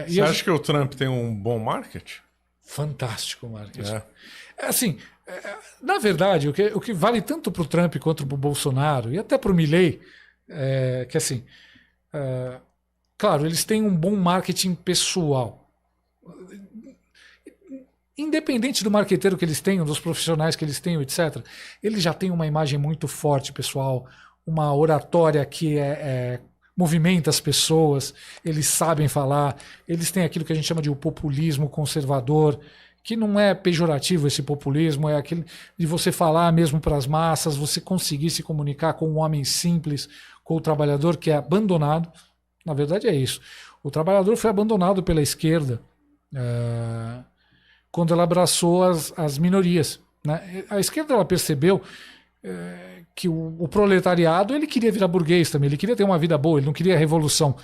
Você acha que o Trump tem um bom marketing? Fantástico marketing. Assim, na verdade, o que vale tanto para o Trump quanto para o Bolsonaro e até para o Milley, que assim, claro, eles têm um bom marketing pessoal. Independente do marqueteiro que eles tenham, dos profissionais que eles tenham, etc., eles já têm uma imagem muito forte, pessoal, uma oratória que movimenta as pessoas, eles sabem falar, eles têm aquilo que a gente chama de o populismo conservador, que não é pejorativo esse populismo, é aquele de você falar mesmo para as massas, você conseguir se comunicar com um homem simples, com o trabalhador que é abandonado. Na verdade é isso. O trabalhador foi abandonado pela esquerda quando ela abraçou as minorias, né? A esquerda ela percebeu que o proletariado ele queria virar burguês também, ele queria ter uma vida boa, ele não queria revolução.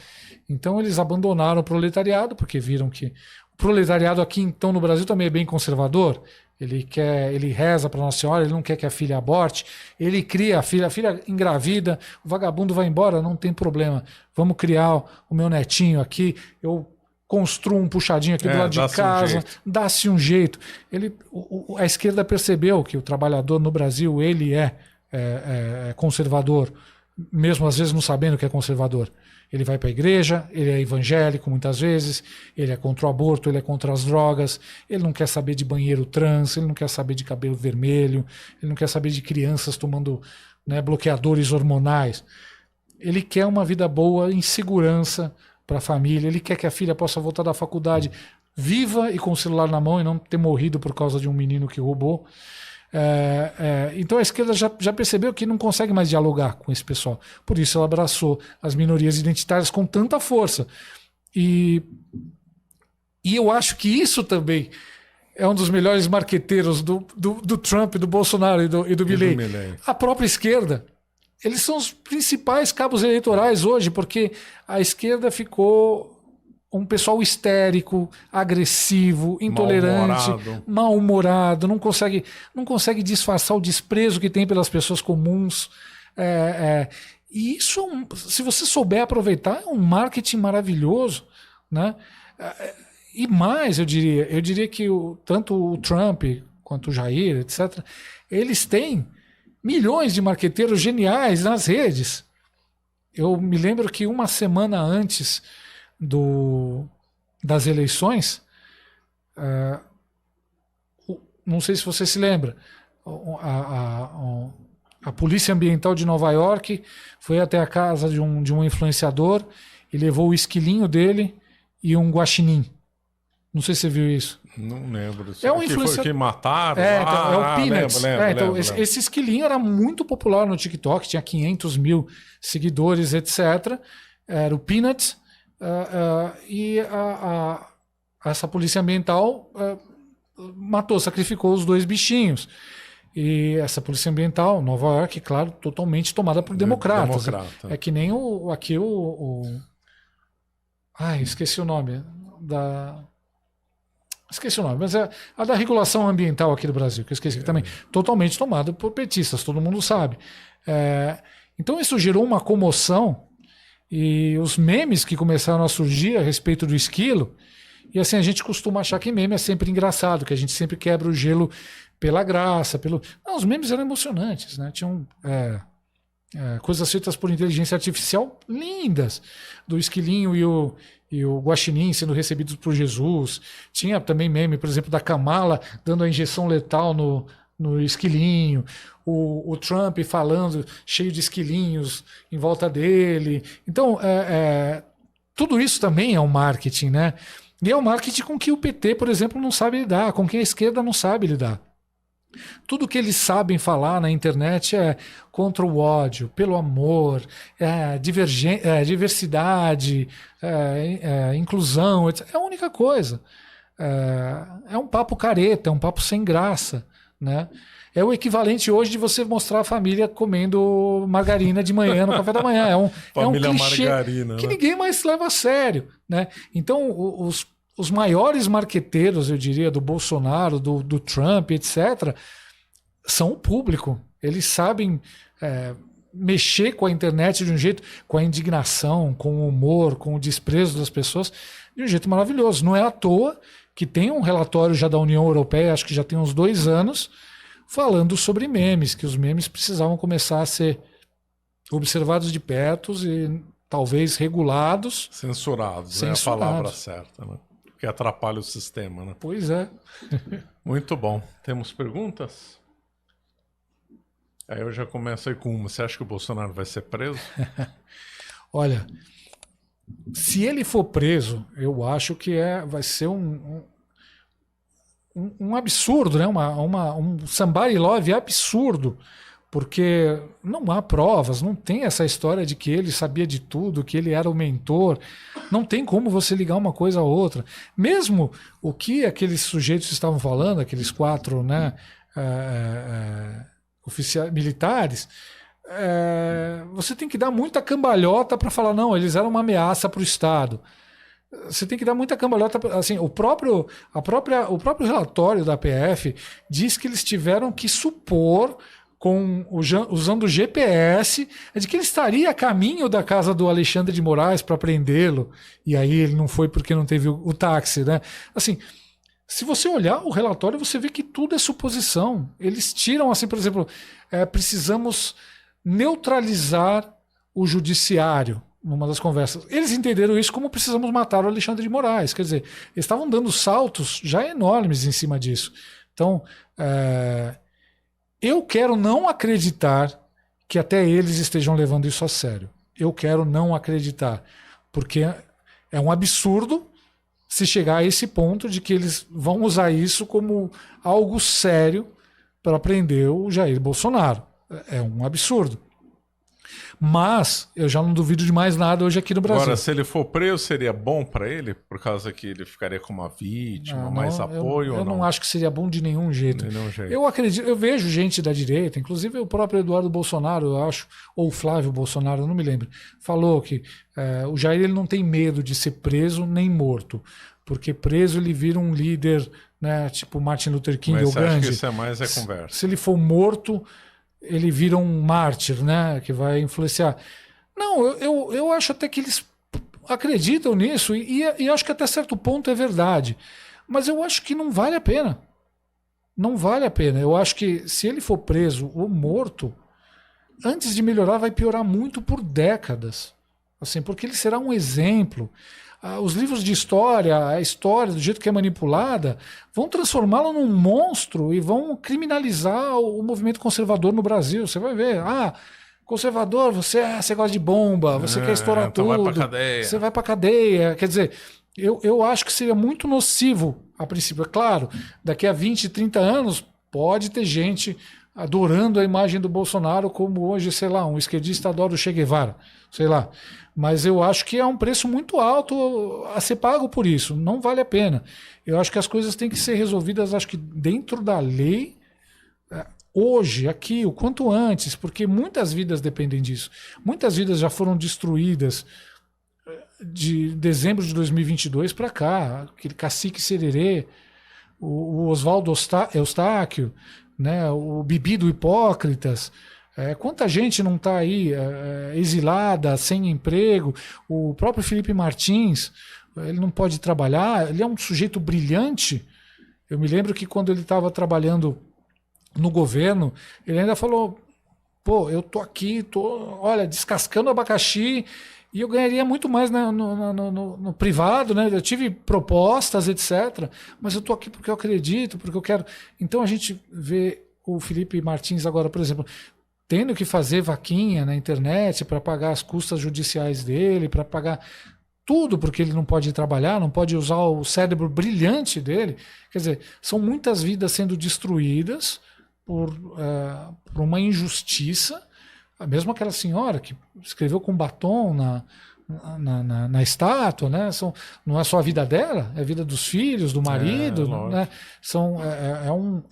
Então eles abandonaram o proletariado, porque viram que o proletariado aqui então no Brasil também é bem conservador. Ele reza para Nossa Senhora, ele não quer que a filha aborte, ele cria a filha engravida, o vagabundo vai embora, não tem problema. Vamos criar o meu netinho aqui, eu construa um puxadinho aqui do lado de casa, dá-se um jeito. A esquerda percebeu que o trabalhador no Brasil ele é conservador, mesmo às vezes não sabendo que é conservador. Ele vai para a igreja, ele é evangélico muitas vezes, ele é contra o aborto, ele é contra as drogas, ele não quer saber de banheiro trans, ele não quer saber de cabelo vermelho, ele não quer saber de crianças tomando, né, bloqueadores hormonais. Ele quer uma vida boa, em segurança, para a família, ele quer que a filha possa voltar da faculdade viva e com o celular na mão e não ter morrido por causa de um menino que roubou. Então a esquerda já percebeu que não consegue mais dialogar com esse pessoal. Por isso ela abraçou as minorias identitárias com tanta força. E eu acho que isso também é um dos melhores marqueteiros do Trump, do Bolsonaro e do Milley. A própria esquerda. Eles são os principais cabos eleitorais hoje, porque a esquerda ficou um pessoal histérico, agressivo, intolerante, mal-humorado, não consegue disfarçar o desprezo que tem pelas pessoas comuns. E isso, se você souber aproveitar, é um marketing maravilhoso, né? E mais, eu diria que tanto o Trump quanto o Jair, etc., eles têm milhões de marqueteiros geniais nas redes. Eu me lembro que uma semana antes das eleições, não sei se você se lembra, a Polícia Ambiental de Nova York foi até a casa de um influenciador e levou o esquilinho dele e um guaxinim. Não sei se você viu isso. Não lembro. É um influenciador que mataram. Então, é o Peanuts. Lembro. Esse esquilinho era muito popular no TikTok, tinha 500 mil seguidores, etc. Era o Peanuts. E essa polícia ambiental sacrificou os dois bichinhos. E essa polícia ambiental, Nova York, claro, totalmente tomada por democratas. É que nem esqueci o nome Esqueci o nome, mas é a da regulação ambiental aqui do Brasil, que eu esqueci também, totalmente tomada por petistas, todo mundo sabe. Então isso gerou uma comoção e os memes que começaram a surgir a respeito do esquilo, e assim, a gente costuma achar que meme é sempre engraçado, que a gente sempre quebra o gelo pela graça, Não, os memes eram emocionantes, né? Tinham coisas feitas por inteligência artificial lindas, do esquilinho e o guaxinim sendo recebidos por Jesus. Tinha também meme, por exemplo, da Kamala dando a injeção letal no esquilinho, o Trump falando cheio de esquilinhos em volta dele. Então, tudo isso também é um marketing, né? E é um marketing com que o PT, por exemplo, não sabe lidar, com que a esquerda não sabe lidar. Tudo que eles sabem falar na internet é contra o ódio, pelo amor, diversidade, inclusão, etc. É a única coisa. É um papo careta, é um papo sem graça, né? É o equivalente hoje de você mostrar a família comendo margarina de manhã no café da manhã. É um clichê margarina, que ninguém mais leva a sério, né? Então, os maiores marqueteiros, eu diria, do Bolsonaro, do Trump, etc., são o público. Eles sabem mexer com a internet de um jeito, com a indignação, com o humor, com o desprezo das pessoas, de um jeito maravilhoso. Não é à toa que tem um relatório já da União Europeia, acho que já tem uns 2 anos, falando sobre memes, que os memes precisavam começar a ser observados de perto e talvez regulados. Censurados, é a palavra certa, né? Porque atrapalha o sistema, né? Pois é. Muito bom. Temos perguntas? Aí eu já começo aí com uma. Você acha que o Bolsonaro vai ser preso? Olha, se ele for preso, eu acho que vai ser um absurdo, né? Um somebody love absurdo, porque não há provas, não tem essa história de que ele sabia de tudo, que ele era o mentor, não tem como você ligar uma coisa a outra. Mesmo o que aqueles sujeitos estavam falando, aqueles 4, né, oficiais militares, você tem que dar muita cambalhota para falar, não, eles eram uma ameaça para o Estado. Você tem que dar muita cambalhota. Assim, o próprio relatório da PF diz que eles tiveram que supor, usando o GPS, de que ele estaria a caminho da casa do Alexandre de Moraes para prendê-lo. E aí ele não foi porque não teve o táxi, né? Assim, se você olhar o relatório, você vê que tudo é suposição. Eles tiram, assim, por exemplo, precisamos neutralizar o judiciário. Numa das conversas. Eles entenderam isso como precisamos matar o Alexandre de Moraes. Quer dizer, eles estavam dando saltos já enormes em cima disso. Então, eu quero não acreditar que até eles estejam levando isso a sério. Eu quero não acreditar. Porque é um absurdo se chegar a esse ponto de que eles vão usar isso como algo sério para prender o Jair Bolsonaro. É um absurdo. Mas eu já não duvido de mais nada hoje aqui no Brasil. Agora, se ele for preso, seria bom para ele? Por causa que ele ficaria como uma vítima, mais apoio ou não? Eu não acho que seria bom de nenhum jeito. Eu acredito, eu vejo gente da direita, inclusive o próprio Eduardo Bolsonaro, eu acho, ou o Flávio Bolsonaro, eu não me lembro, falou que o Jair ele não tem medo de ser preso nem morto, porque preso ele vira um líder, né, tipo Martin Luther King ou Gandhi. Mas você acha que isso é mais conversa? Se ele for morto, ele vira um mártir, né, que vai influenciar. Não, eu acho até que eles acreditam nisso e acho que até certo ponto é verdade. Mas eu acho que não vale a pena. Não vale a pena. Eu acho que se ele for preso ou morto, antes de melhorar vai piorar muito por décadas. Assim, porque ele será um exemplo. Os livros de história, a história do jeito que é manipulada, vão transformá-lo num monstro e vão criminalizar o movimento conservador no Brasil. Você vai ver, conservador, você gosta de bomba, você quer estourar então tudo, vai pra cadeia. Você vai pra cadeia. Quer dizer, eu acho que seria muito nocivo a princípio. É claro, daqui a 20, 30 anos pode ter gente adorando a imagem do Bolsonaro como hoje, sei lá, um esquerdista adora o Che Guevara, sei lá. Mas eu acho que é um preço muito alto a ser pago por isso. Não vale a pena. Eu acho que as coisas têm que ser resolvidas, acho que dentro da lei, hoje, aqui, o quanto antes, porque muitas vidas dependem disso. Muitas vidas já foram destruídas de dezembro de 2022 para cá. Aquele Cacique Sererê, o Oswaldo Eustáquio, né, o Bibi do Hipócritas. Quanta gente não está aí exilada, sem emprego? O próprio Felipe Martins, ele não pode trabalhar, ele é um sujeito brilhante. Eu me lembro que quando ele estava trabalhando no governo, ele ainda falou, eu tô aqui, olha, descascando abacaxi e eu ganharia muito mais no privado, né? Eu tive propostas, etc. Mas eu tô aqui porque eu acredito, porque eu quero. Então a gente vê o Felipe Martins agora, por exemplo, tendo que fazer vaquinha na internet para pagar as custas judiciais dele, para pagar tudo, porque ele não pode trabalhar, não pode usar o cérebro brilhante dele. Quer dizer, são muitas vidas sendo destruídas por uma injustiça. Mesmo aquela senhora que escreveu com batom na estátua, né? Não é só a vida dela, é a vida dos filhos, do marido, né?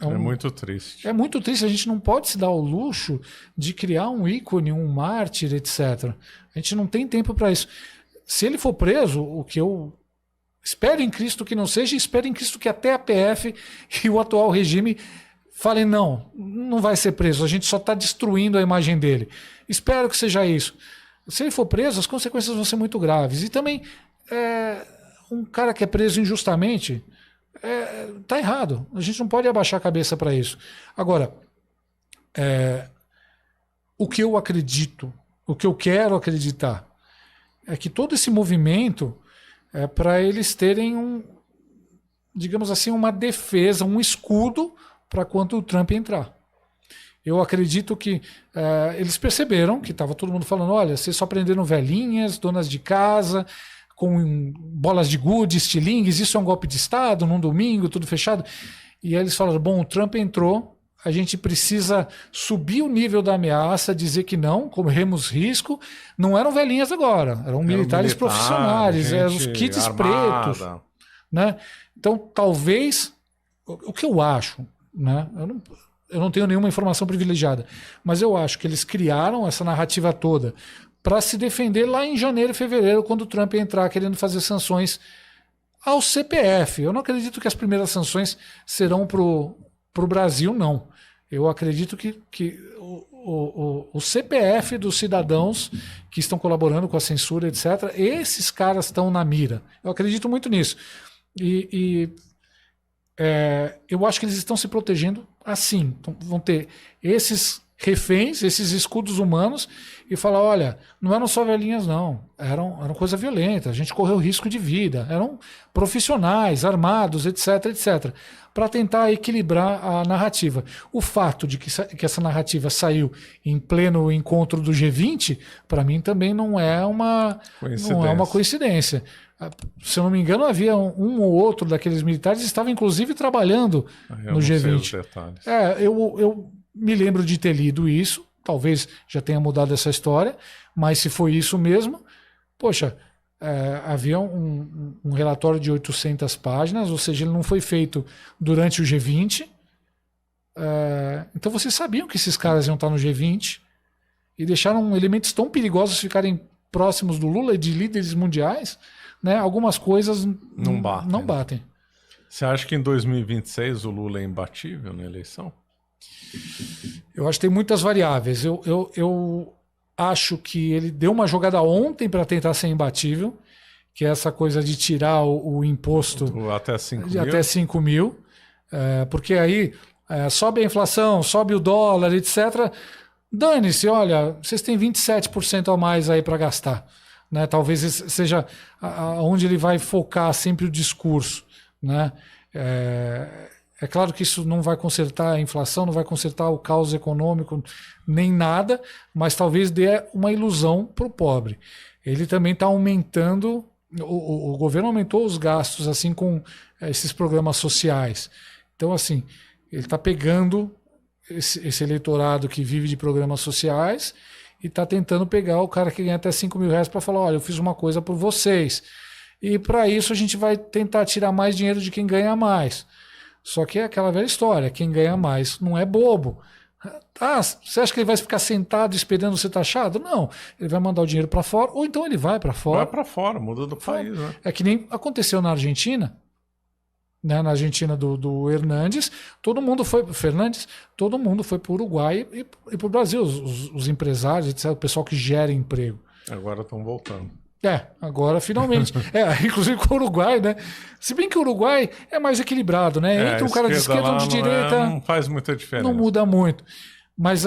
É muito triste. É muito triste. A gente não pode se dar o luxo de criar um ícone, um mártir, etc. A gente não tem tempo para isso. Se ele for preso, o que eu espero em Cristo que não seja, e espero em Cristo que até a PF e o atual regime falem, não, não vai ser preso, a gente só está destruindo a imagem dele. Espero que seja isso. Se ele for preso, as consequências vão ser muito graves. E também, um cara que é preso injustamente está errado. A gente não pode abaixar a cabeça para isso. Agora, o que eu acredito, o que eu quero acreditar, é que todo esse movimento é para eles terem digamos assim, uma defesa, um escudo para quando o Trump entrar. Eu acredito que eles perceberam que estava todo mundo falando, olha, vocês só prenderam velhinhas, donas de casa, com bolas de gude, estilingues, isso é um golpe de Estado, num domingo, tudo fechado. E aí eles falaram, bom, o Trump entrou, a gente precisa subir o nível da ameaça, dizer que não, corremos risco. Não eram velhinhas agora, eram militares profissionais, eram os kits armada. Pretos. Né? Então, talvez, o que eu acho, né? Eu não tenho nenhuma informação privilegiada, mas eu acho que eles criaram essa narrativa toda para se defender lá em janeiro e fevereiro, quando o Trump entrar querendo fazer sanções ao CPF. Eu não acredito que as primeiras sanções serão para o Brasil, não. Eu acredito que o CPF dos cidadãos que estão colaborando com a censura, etc., esses caras estão na mira. Eu acredito muito nisso. Eu acho que eles estão se protegendo assim. Então, vão ter esses reféns, esses escudos humanos, e falar, olha, não eram só velhinhas, não. Eram coisa violenta, a gente correu risco de vida. Eram profissionais, armados, etc., etc., para tentar equilibrar a narrativa. O fato de que essa narrativa saiu em pleno encontro do G20, para mim também não é uma coincidência. Se eu não me engano, havia um ou outro daqueles militares que estava inclusive trabalhando no G20. Eu me lembro de ter lido isso, talvez já tenha mudado essa história, mas se foi isso mesmo, poxa, havia um relatório de 800 páginas, ou seja, ele não foi feito durante o G20. Então vocês sabiam que esses caras iam estar no G20 e deixaram elementos tão perigosos ficarem próximos do Lula e de líderes mundiais, né? Algumas coisas não batem. Você acha que em 2026 o Lula é imbatível na eleição? Eu acho que tem muitas variáveis. Eu acho que ele deu uma jogada ontem para tentar ser imbatível, que é essa coisa de tirar o imposto até 5 mil. Até 5 mil, porque aí sobe a inflação, sobe o dólar, etc. Dane-se, olha, vocês têm 27% a mais aí para gastar. Né? Talvez seja onde ele vai focar sempre o discurso. Né? É claro que isso não vai consertar a inflação, não vai consertar o caos econômico, nem nada, mas talvez dê uma ilusão para o pobre. Ele também está aumentando, o governo aumentou os gastos assim com esses programas sociais. Então, assim, ele está pegando esse eleitorado que vive de programas sociais e está tentando pegar o cara que ganha até 5 mil reais para falar, olha, eu fiz uma coisa por vocês. E para isso a gente vai tentar tirar mais dinheiro de quem ganha mais. Só que é aquela velha história, quem ganha mais não é bobo. Você acha que ele vai ficar sentado esperando ser taxado? Não, ele vai mandar o dinheiro para fora, ou então ele vai para fora. Vai para fora, muda do país. Né? É que nem aconteceu na Argentina, né? Na Argentina do Hernandes, todo mundo foi para o Uruguai e para o Brasil, os empresários, etc., o pessoal que gera emprego. Agora estão voltando. Agora finalmente. Inclusive com o Uruguai, né? Se bem que o Uruguai é mais equilibrado, né? Entre um cara de esquerda e um de direita. Não faz muita diferença. Não muda muito. Mas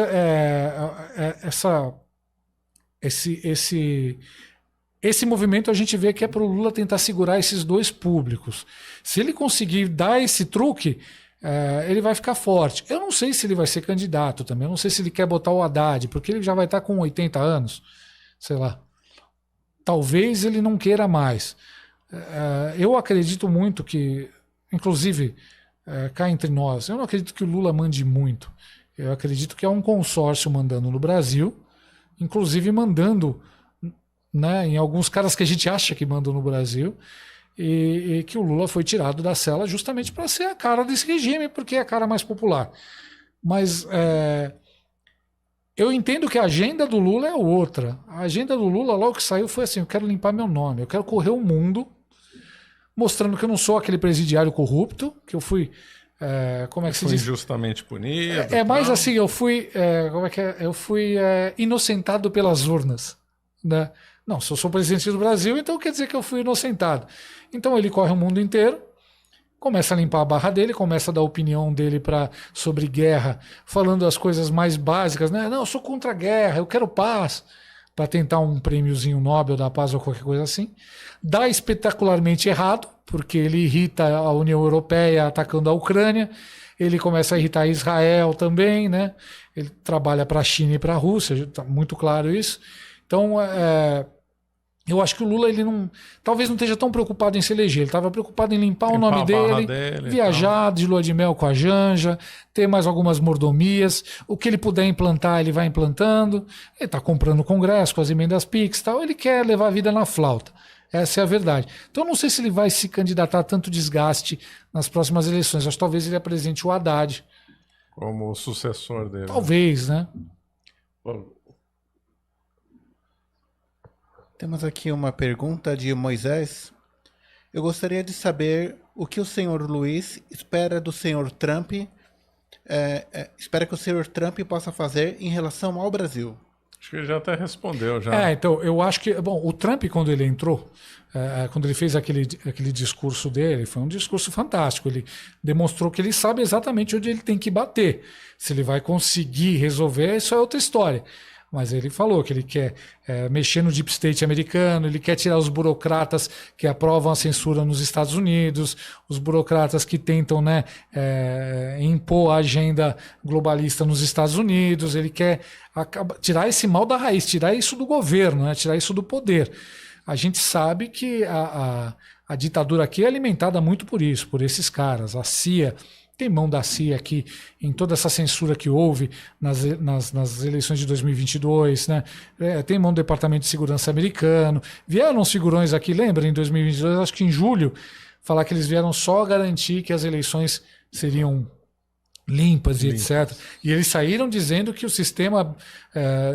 esse movimento a gente vê que é para o Lula tentar segurar esses dois públicos. Se ele conseguir dar esse truque, ele vai ficar forte. Eu não sei se ele vai ser candidato também. Eu não sei se ele quer botar o Haddad, porque ele já vai estar com 80 anos. Sei lá. Talvez ele não queira mais. Eu acredito muito que, inclusive, cá entre nós, eu não acredito que o Lula mande muito. Eu acredito que é um consórcio mandando no Brasil, inclusive mandando, né, em alguns caras que a gente acha que mandam no Brasil, e que o Lula foi tirado da cela justamente para ser a cara desse regime, porque é a cara mais popular. Mas eu entendo que a agenda do Lula é outra. A agenda do Lula, logo que saiu, foi assim, eu quero limpar meu nome, eu quero correr o mundo, mostrando que eu não sou aquele presidiário corrupto, que eu fui como é que se Foi diz? injustamente punido. É mais assim, eu fui, como é que é? Eu fui inocentado pelas urnas, né? Não, se eu sou presidente do Brasil, então quer dizer que eu fui inocentado. Então ele corre o mundo inteiro, começa a limpar a barra dele, começa a dar a opinião dele sobre guerra, falando as coisas mais básicas, né? Não, eu sou contra a guerra, eu quero paz, para tentar um prêmiozinho Nobel da Paz ou qualquer coisa assim. Dá espetacularmente errado, porque ele irrita a União Europeia atacando a Ucrânia, ele começa a irritar Israel também, né? Ele trabalha para a China e para a Rússia, está muito claro isso. Então, eu acho que o Lula, ele não, talvez não esteja tão preocupado em se eleger, ele estava preocupado em limpar o nome dele, viajar de lua de mel com a Janja, ter mais algumas mordomias, o que ele puder implantar, ele vai implantando, ele está comprando o Congresso com as emendas PIX e tal, ele quer levar a vida na flauta. Essa é a verdade. Então, eu não sei se ele vai se candidatar a tanto desgaste nas próximas eleições. Acho que talvez ele apresente o Haddad. Como o sucessor dele. Talvez, né? Temos aqui uma pergunta de Moisés. Eu gostaria de saber o que o senhor Luiz espera do senhor Trump, espera que o senhor Trump possa fazer em relação ao Brasil. Acho que ele já até respondeu. Já. Então, eu acho que... Bom, o Trump, quando ele entrou, quando ele fez aquele discurso dele, foi um discurso fantástico. Ele demonstrou que ele sabe exatamente onde ele tem que bater. Se ele vai conseguir resolver, isso é outra história. Mas ele falou que ele quer mexer no deep state americano, ele quer tirar os burocratas que aprovam a censura nos Estados Unidos, os burocratas que tentam, né, impor a agenda globalista nos Estados Unidos, ele quer tirar esse mal da raiz, tirar isso do governo, né, tirar isso do poder. A gente sabe que a ditadura aqui é alimentada muito por isso, por esses caras, a CIA. Tem mão da CIA aqui em toda essa censura que houve nas eleições de 2022, né? Tem mão do Departamento de Segurança americano. Vieram os figurões aqui, lembra, em 2022, acho que em julho, falar que eles vieram só garantir que as eleições seriam limpas e etc. E eles saíram dizendo que o sistema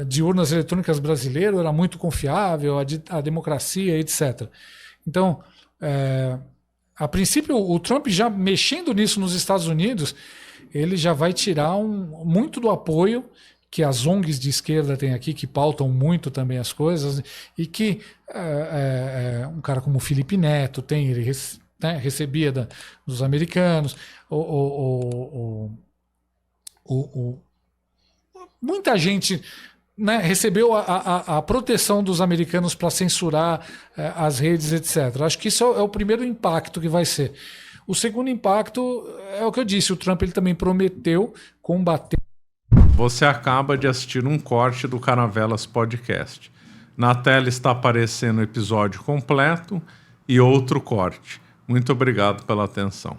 de urnas eletrônicas brasileiro era muito confiável, a democracia, etc. Então, a princípio, o Trump já mexendo nisso nos Estados Unidos, ele já vai tirar muito do apoio que as ONGs de esquerda têm aqui, que pautam muito também as coisas, e que um cara como o Felipe Neto tem, ele recebia dos americanos, muita gente... Né, recebeu a proteção dos americanos para censurar as redes, etc. Acho que isso é o primeiro impacto que vai ser. O segundo impacto é o que eu disse, o Trump ele também prometeu combater. Você acaba de assistir um corte do Caravelas Podcast. Na tela está aparecendo o episódio completo e outro corte. Muito obrigado pela atenção.